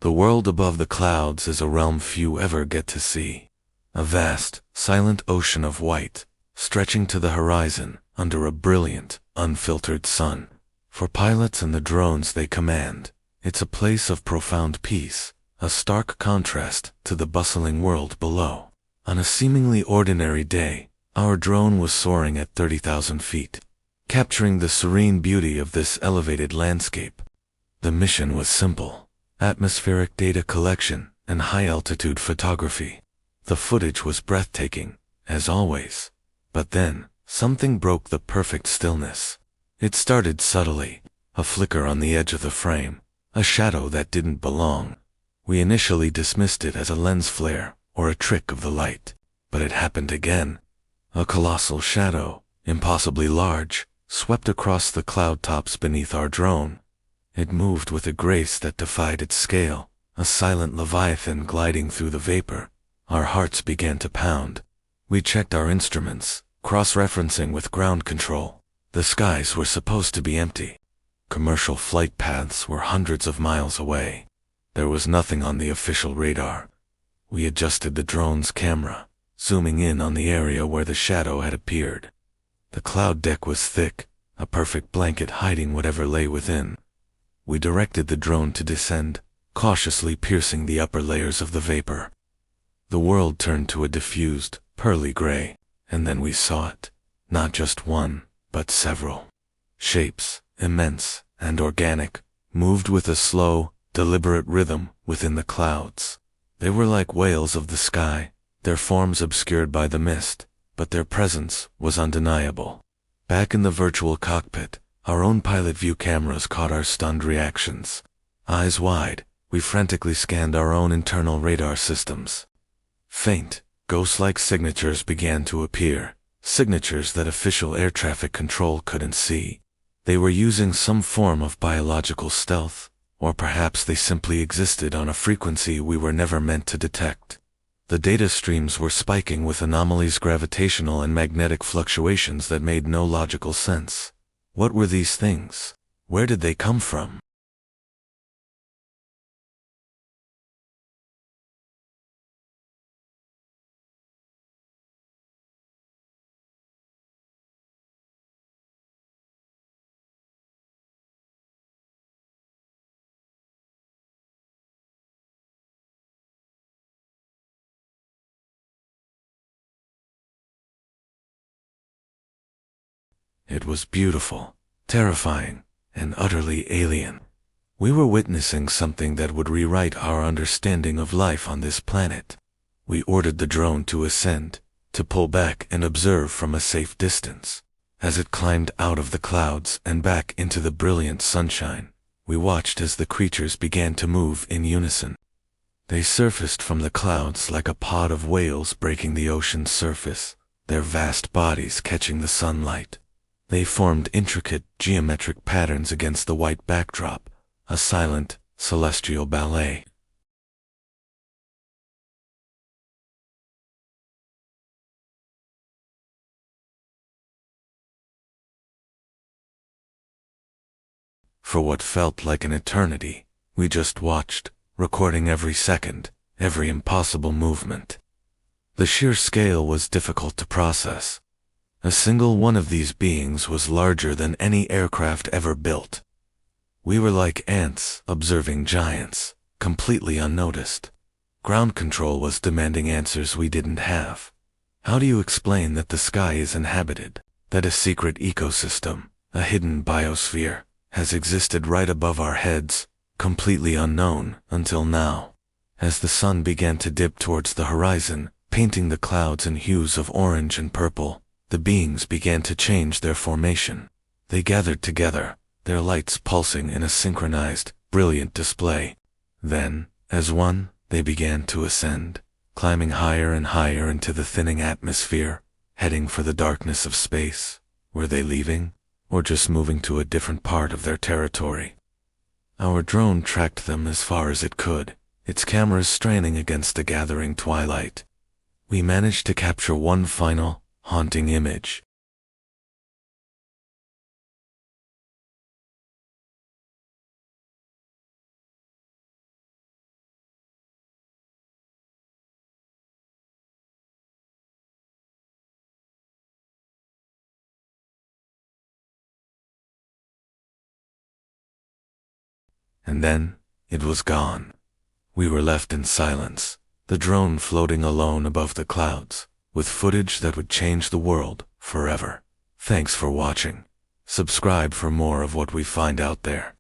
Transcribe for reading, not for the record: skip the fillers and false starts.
The world above the clouds is a realm few ever get to see. A vast, silent ocean of white, stretching to the horizon under a brilliant, unfiltered sun. For pilots and the drones they command, it's a place of profound peace, a stark contrast to the bustling world below. On a seemingly ordinary day, our drone was soaring at 30,000 feet, capturing the serene beauty of this elevated landscape. The mission was simple: atmospheric data collection and high-altitude photography. The footage was breathtaking, as always. But then, something broke the perfect stillness. It started subtly, a flicker on the edge of the frame, a shadow that didn't belong. We initially dismissed it as a lens flare or a trick of the light, but it happened again. A colossal shadow, impossibly large, swept across the cloud tops beneath our drone. It moved with a grace that defied its scale, a silent leviathan gliding through the vapor. Our hearts began to pound. We checked our instruments, cross-referencing with ground control. The skies were supposed to be empty. Commercial flight paths were hundreds of miles away. There was nothing on the official radar. We adjusted the drone's camera, zooming in on the area where the shadow had appeared. The cloud deck was thick, a perfect blanket hiding whatever lay within. We directed the drone to descend, cautiously piercing the upper layers of the vapor. The world turned to a diffused, pearly gray, and then we saw it. Not just one, but several. Shapes, immense and organic, moved with a slow, deliberate rhythm within the clouds. They were like whales of the sky, their forms obscured by the mist, but their presence was undeniable. Back in the virtual cockpit, our own pilot view cameras caught our stunned reactions. Eyes wide, we frantically scanned our own internal radar systems. Faint, ghost-like signatures began to appear, signatures that official air traffic control couldn't see. They were using some form of biological stealth, or perhaps they simply existed on a frequency we were never meant to detect. The data streams were spiking with anomalies, gravitational and magnetic fluctuations that made no logical sense. What were these things? Where did they come from? It was beautiful, terrifying, and utterly alien. We were witnessing something that would rewrite our understanding of life on this planet. We ordered the drone to ascend, to pull back and observe from a safe distance. As it climbed out of the clouds and back into the brilliant sunshine, we watched as the creatures began to move in unison. They surfaced from the clouds like a pod of whales breaking the ocean's surface, their vast bodies catching the sunlight. They formed intricate, geometric patterns against the white backdrop, a silent, celestial ballet. For what felt like an eternity, we just watched, recording every second, every impossible movement. The sheer scale was difficult to process. A single one of these beings was larger than any aircraft ever built. We were like ants observing giants, completely unnoticed. Ground control was demanding answers we didn't have. How do you explain that the sky is inhabited, that a secret ecosystem, a hidden biosphere, has existed right above our heads, completely unknown until now? As the sun began to dip towards the horizon, painting the clouds in hues of orange and purple, the beings began to change their formation. They gathered together, their lights pulsing in a synchronized, brilliant display. Then, as one, they began to ascend, climbing higher and higher into the thinning atmosphere, heading for the darkness of space. Were they leaving, or just moving to a different part of their territory? Our drone tracked them as far as it could, its cameras straining against the gathering twilight. We managed to capture one final, haunting image. And then, it was gone. We were left in silence, the drone floating alone above the clouds, with footage that would change the world forever. Thanks for watching. Subscribe for more of what we find out there.